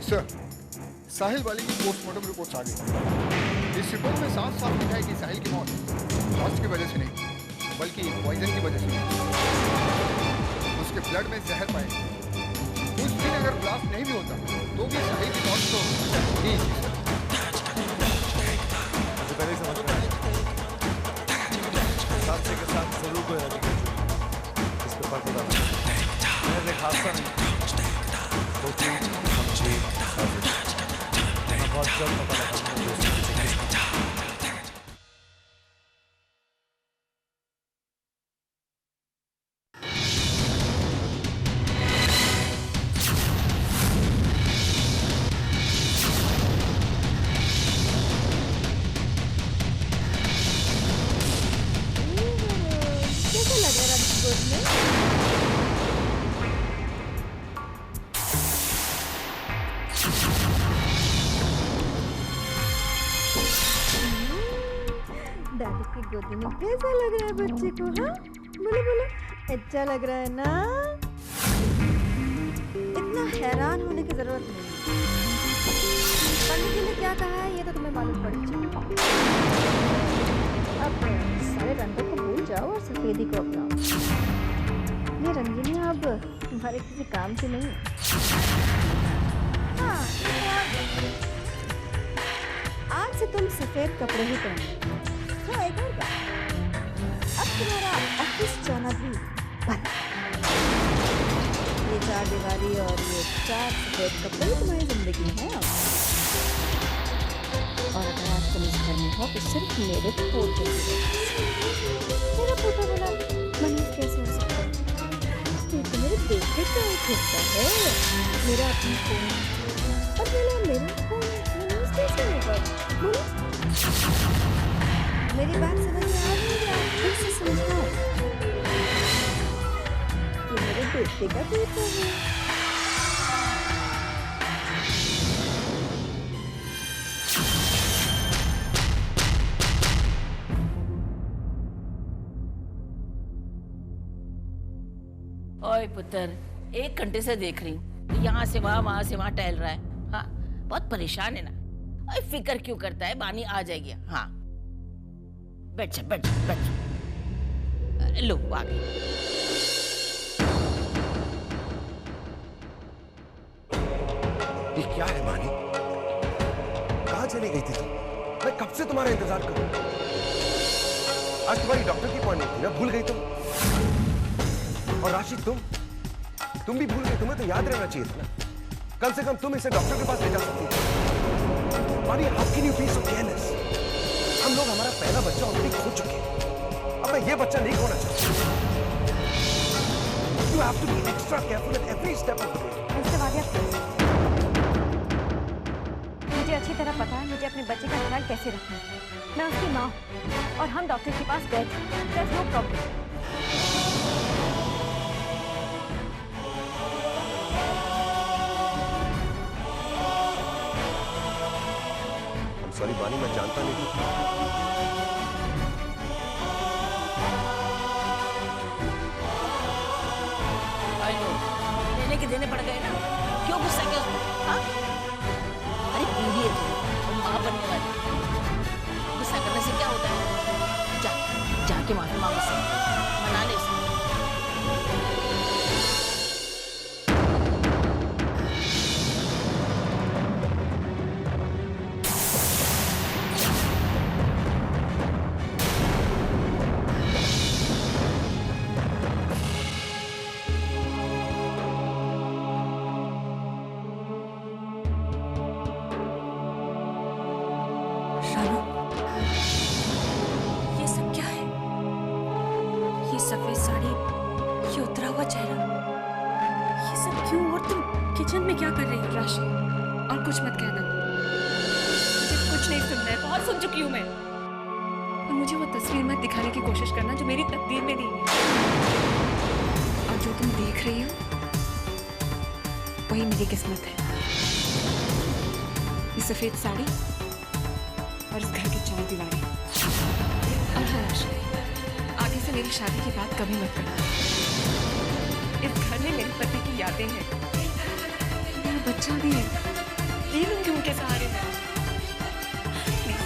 Sir, साहिल वाली की postmortem reports आ गई। इस रिपोर्ट में साफ साफ लिखा है कि साहिल की मौत हॉस्ट की वजह से नहीं, बल्कि पॉइजन की वजह से हुई। उसके ब्लड में जहर पाया गया। उस दिन अगर ब्लास्ट नहीं भी होता तो भी साहिल की मौत तो नहीं थी सर। मुझे पहले ही समझ में आया। हादसे के साथ जरूर कोई हकीकत इस पे फर्क होता है। मैं एक हादसा नहीं, तो समझे बहुत जल्द पता लगा। कैसा लग रहा है राजकोट में? दादी की गोदी में कैसा लग रहा है बच्चे को? हाँ, बोलो बोलो, अच्छा लग रहा है ना? इतना हैरान होने की जरूरत नहीं। पंडित जी ने क्या कहा है ये तो तुम्हें मालूम पड़ चुका। अब सारे रंगों को भूल जाओ और सफेदी को अपनाओ। ये रंगीनियां अब तुम्हारे किसी काम की नहीं। हाँ, आज से तुम सफेद कपड़े ही पहनो। हाँ, एक और बात, अब तुम्हारा ऑफिस जाना भी बंद। ये चार दीवारी और ये चार सफेद कपड़े तुम्हारी जिंदगी है अब। और अगर आज तुम इस घर में हो तो सिर्फ मेरे पोते की वजह से। मेरा पोता बोला मनीष कैसे हो सकता है? ये तो मेरे बेटे का एक हिस्सा है, मेरा अपना खून। और बोला मेरा खून मनीष कैसे होगा? बोलो, मेरी बात समझ में आ रही है? फिर से समझाओ कि मेरे बेटे का बेटा है। ओए पुत्र, 1 घंटे से देख रही हूँ, यहाँ से वहाँ से वहाँ टहल रहा है। हाँ, बहुत परेशान है ना। ओए, फिक्र क्यों करता है? बानी आ जाएगी। हाँ, बैठ जा, बैठ जा, बैठ जा। लो, आ गई। ये क्या है बानी? कहाँ चली गई थी तुम? मैं कब से तुम्हारा इंतजार कर रहा हूँ। आज तुम्हारी डॉक्टर की अपॉइंटमेंट थी ना, भूल गई तुम? और राशिद तुम भी भूल गई। तुम्हें तो याद रहना चाहिए था ना। कम से कम तुम इसे डॉक्टर के पास ले जा सकती थी। Bani, how can you be so careless? हम लोग हमारा पहला बच्चा ऑलरेडी खो चुके हैं। अब मैं ये बच्चा नहीं खोना चाहता। You have to be extra careful at every step of the way. Mister Wadia, मुझे अच्छी तरह पता है मुझे अपने बच्चे का ख्याल कैसे रखना है। मैं उसकी माँ हूँ और हम डॉक्टर के पास गए थे। There's no problem. सॉरी बानी, मैं जानता नहीं था। आई नो, लेने के देने पड़ गए ना। क्यों गुस्सा किया उसको? हाँ? अरे पीढ़ी है तुम माँ बनने वाली। गुस्सा करने से क्या होता है? जाके माफी मांगो से, मना ले उसको। ये सब क्या है? ये सफेद साड़ी, ये उतरा हुआ चेहरा, ये सब क्यों? और तुम किचन में क्या कर रही हो? राशि, और कुछ मत कहना। मुझे कुछ नहीं सुनना है, बहुत सुन चुकी हूँ मैं। और मुझे वो तस्वीर मत दिखाने की कोशिश करना जो मेरी तकदीर में नहीं है। और जो तुम देख रही हो वही मेरी किस्मत है। ये सफेद साड़ी और इस घर की चार दीवारें। और हाँ राशि, आगे से मेरी शादी की बात कभी मत करना। इस घर में मेरे पति की यादें हैं, मेरा बच्चा भी है। जी लूंगी उनके सहारे में। प्लीज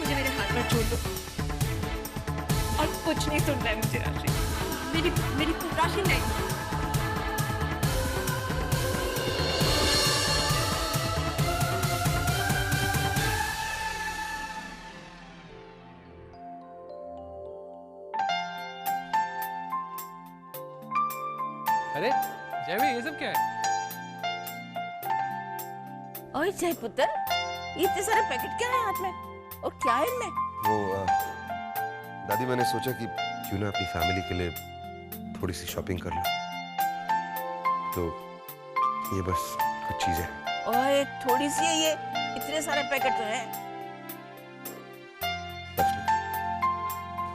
मुझे मेरे हाथ पर छोड़ दो और कुछ नहीं सुनना है मुझे राशि। मेरी राशि नहीं। अरे जय भाई, ये सब क्या है? ओए जय पुत्र, ये इतने सारे पैकेट क्या है हाथ में और क्या है इनमें? वो दादी, मैंने सोचा कि क्यों ना अपनी फैमिली के लिए थोड़ी सी शॉपिंग कर लूं, तो ये बस कुछ चीजें। ओए थोड़ी सी है ये, इतने सारे पैकेट तो है।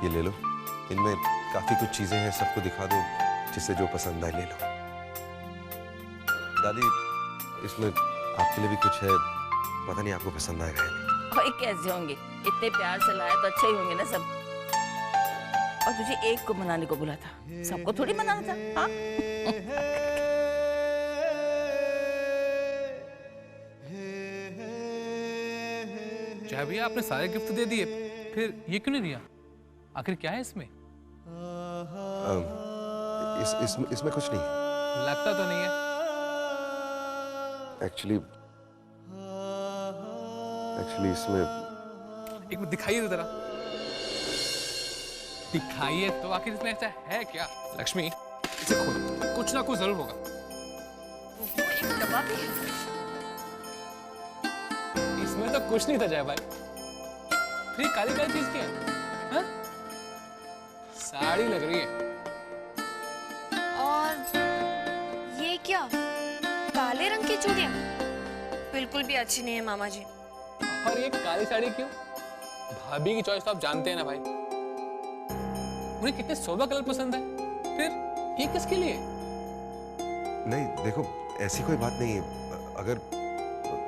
ये ले लो, इनमें काफी कुछ चीजें हैं, सबको दिखा दो, जिससे जो पसंद आए ले लो। दादी, इसमें आपके लिए भी कुछ है, पता नहीं आपको पसंद आएगा या नहीं। ओए कैसे होंगे, इतने प्यार से लाया तो अच्छे ही होंगे ना सब। और तुझे एक को मनाने को बोला था, सबको थोड़ी मनाना था। हाँ जय भैया, आपने सारे गिफ्ट दे दिए, फिर ये क्यों नहीं दिया? आखिर क्या है इसमें? इसमें कुछ नहीं है। लगता तो नहीं है। एक्चुअली इसमें एक मिनट दिखाइए तो जरा। दिखाइए तो, आखिर इसमें ऐसा है क्या? लक्ष्मी, इसे खोलो, कुछ ना कुछ जरूर होगा। एक डब्बा भी है। इसमें तो कुछ नहीं था जय भाई। फिर काली काली चीज क्या है? हाँ? साड़ी लग रही है। और ये क्या, काले रंग की चूड़ियां? बिल्कुल भी अच्छी नहीं है मामा जी। और ये काली साड़ी क्यों? भाभी की चॉइस तो आप जानते हैं ना भाई, उन्हें कितने सोबर कलर पसंद है। फिर ये किसके लिए? नहीं, देखो ऐसी कोई बात नहीं है, अगर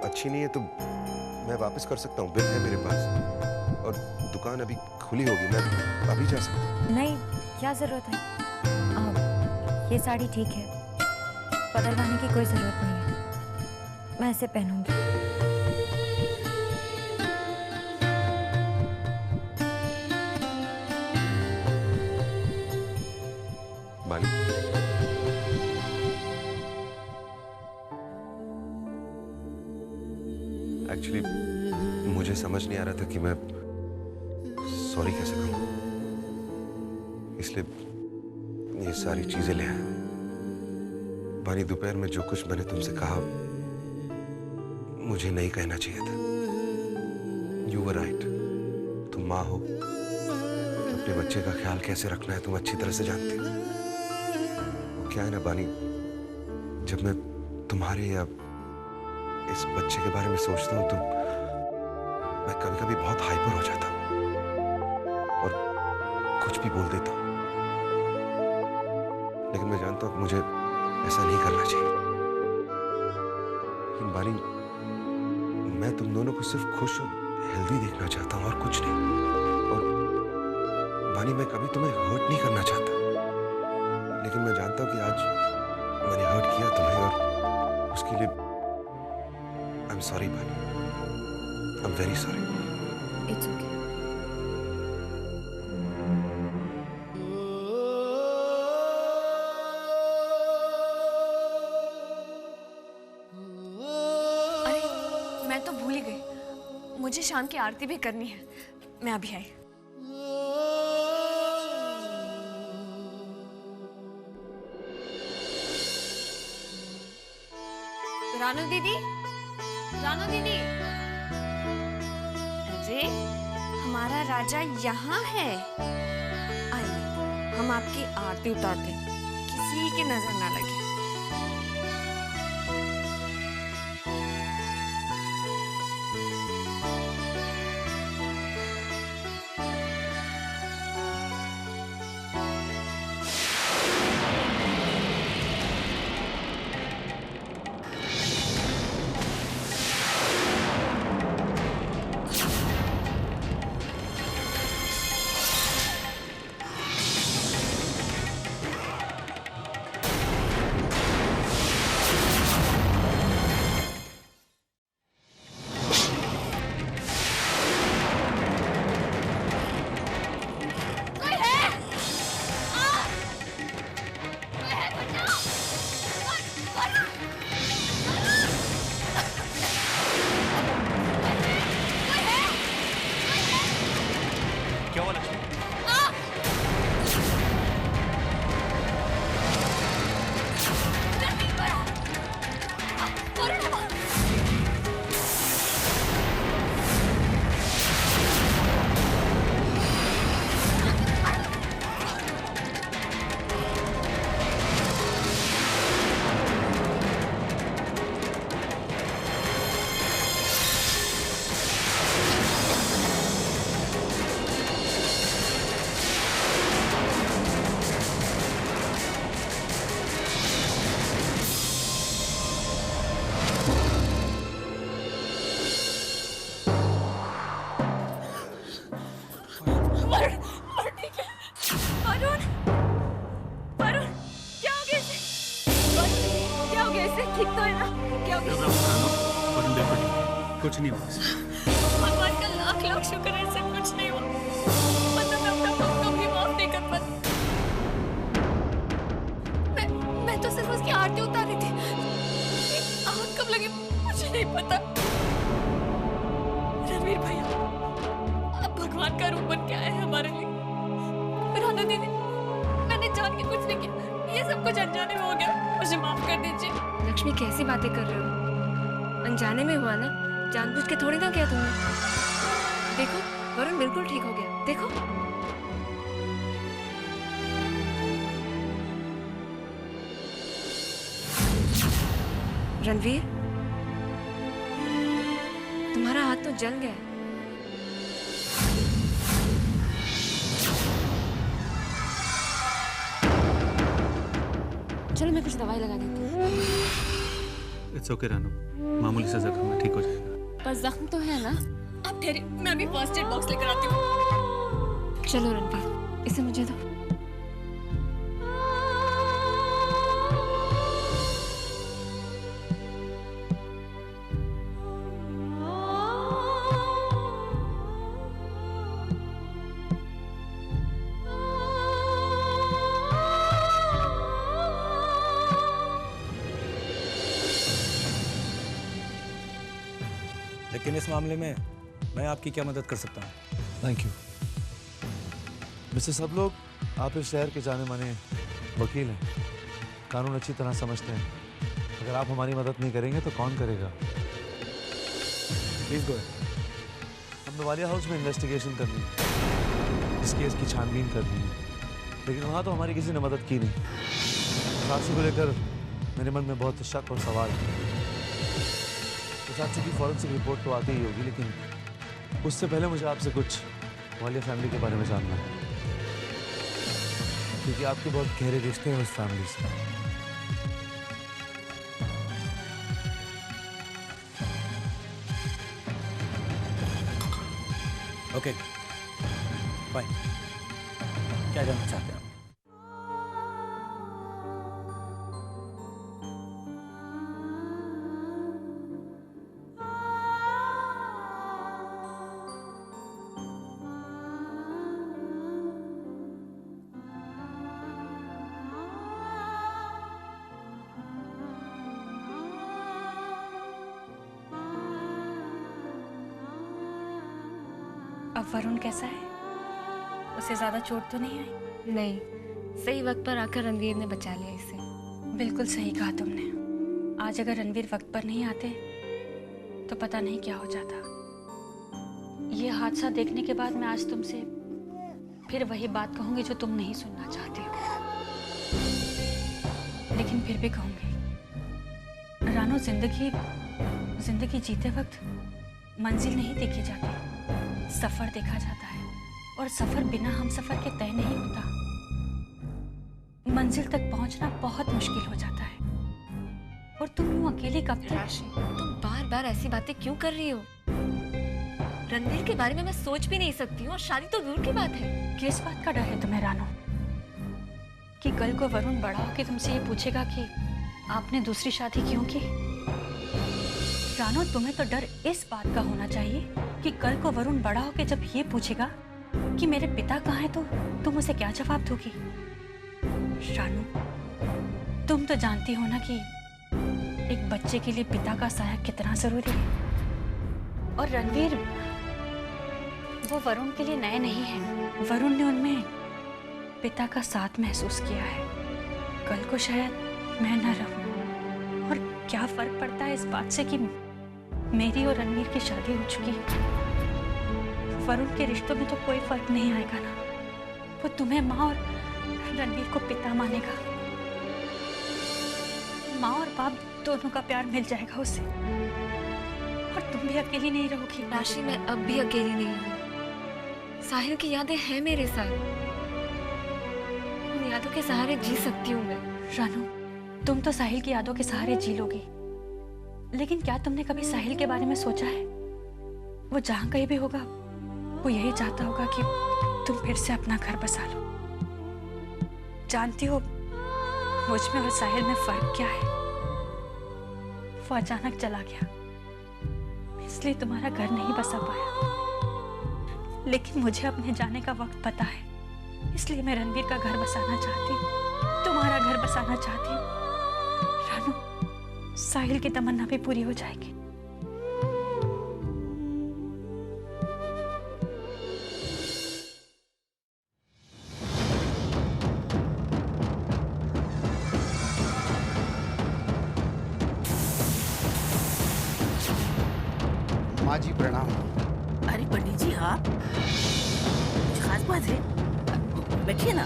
अच्छी नहीं है तो मैं वापस कर सकता हूँ, बिल है मेरे पास, और दुकान अभी खुली होगी, मैं अभी जा सकता हूँ। नहीं, क्या जरूरत है? ये साड़ी ठीक है, बदलवाने की कोई जरूरत नहीं है, मैं इसे पहनूंगी। बाली, एक्चुअली मुझे समझ नहीं आ रहा था कि मैं सॉरी कैसे कहूँ, इसलिए ये सारी चीजें ले आया। बानी, दोपहर में जो कुछ मैंने तुमसे कहा मुझे नहीं कहना चाहिए था। यू वर राइट, तुम माँ हो, अपने बच्चे का ख्याल कैसे रखना है तुम अच्छी तरह से जानती हो। क्या है ना बानी, जब मैं तुम्हारे या इस बच्चे के बारे में सोचता हूँ तो मैं कभी कभी बहुत हाइपर हो जाता हूँ और कुछ भी बोल देता हूँ, लेकिन मैं जानता हूँ मुझे ऐसा नहीं करना चाहिए। लेकिन बानी, मैं तुम दोनों को सिर्फ खुश और हेल्दी देखना चाहता हूँ और कुछ नहीं। और बानी, मैं कभी तुम्हें हर्ट नहीं करना चाहता, लेकिन मैं जानता हूँ कि आज मैंने हर्ट किया तुम्हें, और उसके लिए आई एम सॉरी बानी, I am very sorry. It's okay. अरे मैं तो भूल ही गई, मुझे शाम की आरती भी करनी है। मैं अभी आई। रानू दीदी, रानू दीदी, अरे हमारा राजा यहाँ है। आइए हम आपकी आरती उतारते हैं, किसी की नजर ना लगे। वरुण, वरुण, क्या हो गया इसे? वरुण, क्या हो गया इसे? ठीक तो है ना? क्या हो गया? कुछ नहीं हुआ। भगवान का लाख लाख शुक्र है, इसे कुछ नहीं हुआ। मतलब मैं अपना पाप कभी माफ नहीं कर पाती। मैं तो सिर्फ उसकी आरती उतार रही थी। आग कब लगी मुझे नहीं पता। रणवीर भैया, अब भगवान का रूप बन के आए हैं हमारे लिए। राधा दीदी, मैंने जान के कुछ नहीं किया, ये सब कुछ अनजाने में हो गया, मुझे माफ कर दीजिए। लक्ष्मी, कैसी बातें कर रहे हो? अनजाने में हुआ ना, जानबूझ के थोड़ी ना किया तुमने। देखो वरुण बिल्कुल ठीक हो गया, देखो। रणवीर, तुम्हारा हाथ तो जल गया है। चलो मैं कुछ दवाई लगा देती हूँ। इट्स ओके रानू, मामूली सा जख्म है, ठीक हो जाएगा। पर जख्म तो है ना? अब ठहरे, मैं अभी फर्स्ट एड बॉक्स लेकर आती हूँ। चलो रणवीर, इसे मुझे दो। लेकिन इस मामले में मैं आपकी क्या मदद कर सकता हूँ? थैंक यू मिस्टर सब लोग, आप इस शहर के जाने माने वकील हैं, कानून अच्छी तरह समझते हैं। अगर आप हमारी मदद नहीं करेंगे तो कौन करेगा? Please go. हमने वालिया हाउस में इन्वेस्टिगेशन करनी है, इस केस की छानबीन करनी है, लेकिन वहाँ तो हमारी किसी ने मदद की नहीं। साक्षी को लेकर मेरे मन में बहुत शक और सवाल है। साक्षी की फॉरेंसिक रिपोर्ट तो आती ही होगी, लेकिन उससे पहले मुझे आपसे कुछ वालिया फैमिली के बारे में जानना है, क्योंकि आपके बहुत गहरे रिश्ते हैं उस फैमिली से। ओके फाइन, क्या जानना चाहते हैं आप? अब वरुण कैसा है? उसे ज्यादा चोट तो नहीं आई? नहीं, सही वक्त पर आकर रणवीर ने बचा लिया इसे। बिल्कुल सही कहा तुमने। आज अगर रणवीर वक्त पर नहीं आते तो पता नहीं क्या हो जाता। ये हादसा देखने के बाद मैं आज तुमसे फिर वही बात कहूंगी जो तुम नहीं सुनना चाहते हो, लेकिन फिर भी कहूंगी। रानो, जिंदगी जीते वक्त मंजिल नहीं देखी जाती, सफर देखा जाता है, और सफर बिना हम सफर के तय नहीं होता। मंजिल तक पहुंचना बहुत मुश्किल हो जाता है, और तुम यूं अकेली कब तक? राशि, तुम बार बार ऐसी बातें क्यों कर रही हो? रणवीर के बारे में मैं सोच भी नहीं सकती हूँ, और शादी तो दूर की बात है। किस बात का डर है तुम्हें रानो? कि कल को वरुण बड़ा होकर तुमसे ये पूछेगा कि आपने दूसरी शादी क्यों की? रानो, तुम्हें तो डर इस बात का होना चाहिए कि कल को वरुण बड़ा होकर जब ये पूछेगा कि मेरे पिता कहाँ हैं, तो तुम उसे क्या जवाब दोगी? रानो, तुम तो जानती हो ना कि एक बच्चे के लिए पिता का साया कितना जरूरी है। और रणवीर, वो वरुण के लिए नए नहीं हैं। वरुण ने उनमें पिता का साथ महसूस किया है। कल को शायद मैं न रहूं, और क्या फर्क पड़ता है इस बात से कि मेरी और रणवीर की शादी हो चुकी है। वरुण के रिश्तों में तो कोई फर्क नहीं आएगा ना। वो तुम्हें माँ और रणवीर को पिता मानेगा। माँ और बाप दोनों का प्यार मिल जाएगा उसे, और तुम भी अकेली नहीं रहोगी। राशि, मैं अब भी अकेली नहीं हूँ। साहिल की यादें हैं मेरे साथ, उन यादों के सहारे जी सकती हूँ मैं। रानू, तुम तो साहिल की यादों के सहारे जी लोगी, लेकिन क्या तुमने कभी साहिल के बारे में सोचा है? वो जहाँ कहीं भी होगा, वो यही चाहता होगा कि तुम फिर से अपना घर बसा लो। जानती हो मुझ में और साहिल में फर्क क्या है? वो अचानक चला गया, इसलिए तुम्हारा घर नहीं बसा पाया। लेकिन मुझे अपने जाने का वक्त पता है, इसलिए मैं रणवीर का घर बसाना चाहती हूँ, तुम्हारा घर बसाना चाहती हूँ। रानू, साहिल की तमन्ना भी पूरी हो जाएगी। माँ जी प्रणाम। अरे पंडित जी आप, कुछ खास बात है? बैठिए ना।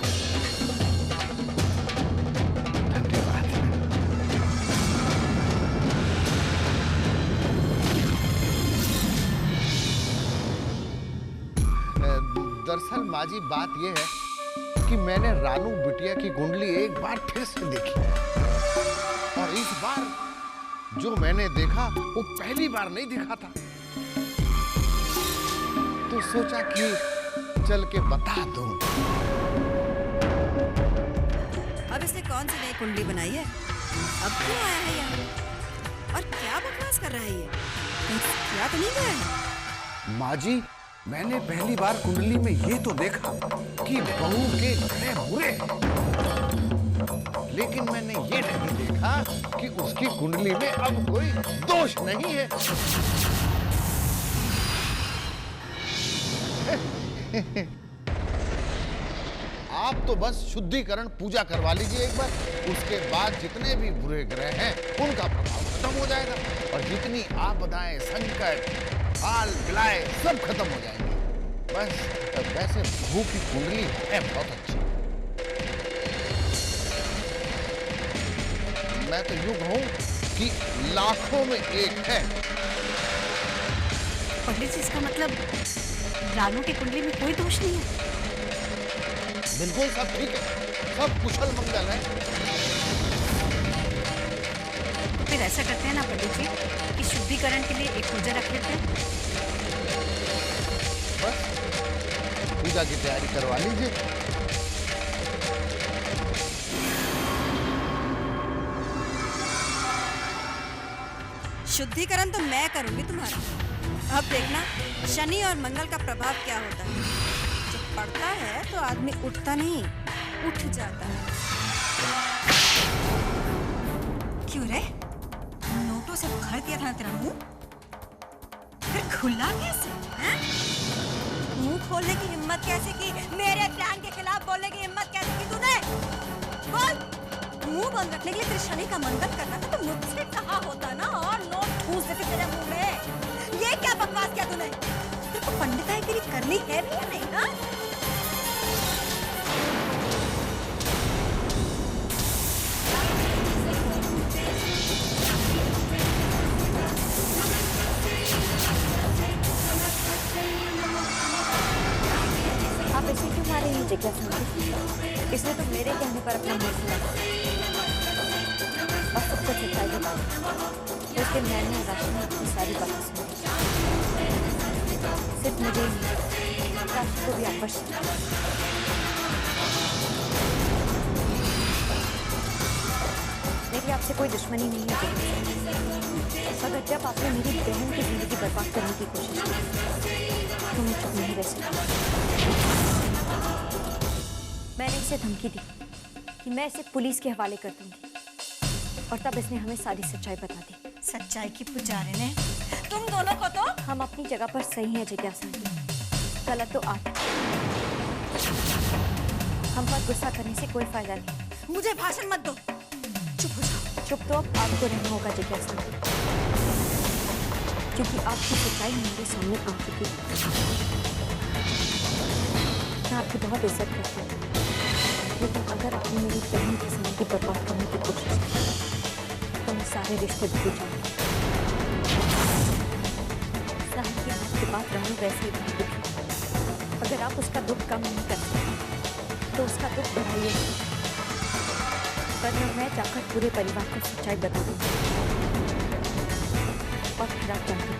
धन्यवाद। दरअसल माँ जी बात यह है कि मैंने रानू बिटिया की कुंडली एक बार फिर से देखी, और इस बार जो मैंने देखा वो पहली बार नहीं दिखा था, तो सोचा कि चल के बता दूं। अब इसने कौन सी नई कुंडली बनाई है? अब क्यों आया है यहाँ? और क्या बकवास कर रहा है ये? क्या तो नहीं गया है? माँ जी, मैंने पहली बार कुंडली में ये तो देखा कि बहू के घड़े बुरे हैं, लेकिन मैंने ये नहीं देखा कि उसकी कुंडली में अब कोई दोष नहीं है। आप तो बस शुद्धिकरण पूजा करवा लीजिए एक बार, उसके बाद जितने भी बुरे ग्रह हैं उनका प्रभाव खत्म हो जाएगा, और जितनी आपदाएं, संकट, काल विलाय सब खत्म हो जाएंगे। बस वैसे बहू की कुंडली है बहुत अच्छी। मैं तो यूं कहूं कि लाखों में एक है। पंडित जी, इसका मतलब रानू की कुंडली में कोई दोष नहीं है? बिल्कुल सब ठीक है, सब कुशल मंगल है। फिर ऐसा करते हैं ना पंडित जी कि शुद्धिकरण के लिए एक पूजा रख लेते हैं। बस पूजा की तैयारी करवा लीजिए। शुद्धिकरण तो मैं करूंगी तुम्हारा। अब देखना शनि और मंगल का प्रभाव क्या होता है। जब पड़ता है तो आदमी उठता नहीं, उठ जाता है। क्यों रे? नोटों से भर दिया था तेरा मुंह, फिर खुला कैसे? मुंह खोलने की हिम्मत कैसे की? मेरे प्लान के खिलाफ बोलने की हिम्मत कैसे की तूने? बोल। मुंह बंद रखने के लिए तेरे शनि का मंगल करना था तो मुझसे कहा होता ना, और नोट ठूस देते तेरे मुंह में। ये क्या बकवास किया तूने? तेरे को पंडिताई तेरी करनी है भी या नहीं? हाँ? आप ऐसे क्यों मारे हैं जिज्ञासा? इसने तो मेरे कहने पर अपना मुंह खुला और सबको सच्चाई बता दी। उस दिन मैंने राशि में अपनी सारी बातें सुनी। सिर्फ मुझे ही नहीं, राशि को भी आकर्षित। मेरी आपसे कोई दुश्मनी नहीं है, मगर जब आपने मेरी बहन की जिंदगी बर्बाद करने की कोशिश की तो मैं चुप नहीं रह सकती। मैंने इसे धमकी दी कि मैं इसे पुलिस के हवाले कर दूंगी, और तब इसने हमें सारी सच्चाई बता दी। सच्चाई की पुजारी ने तुम दोनों को तो। हम अपनी जगह पर सही है जिज्ञासा, गलत तो आप। हम पर गुस्सा करने से कोई फायदा नहीं। मुझे भाषण मत दो, चुप हो जाओ। चुप तो अब आपको रहना होगा जिज्ञासा, क्योंकि आपकी सच्चाई मेरे सामने आ चुकी है। मैं आपकी बहुत इज्जत करती हूँ, लेकिन अगर आपने मेरी बहन की जिंदगी बर्बाद करने की कोशिश की तो मैं सारे रिश्ते भूल जाऊंगी। साहिल की बात के बाद रानू वैसे ही बहुत दुखी। अगर आप उसका दुख कम नहीं कर सकते तो उसका दुख बढ़ाइए, वरना मैं जाकर पूरे परिवार को सच्चाई बता दूंगी और फिर आप जानते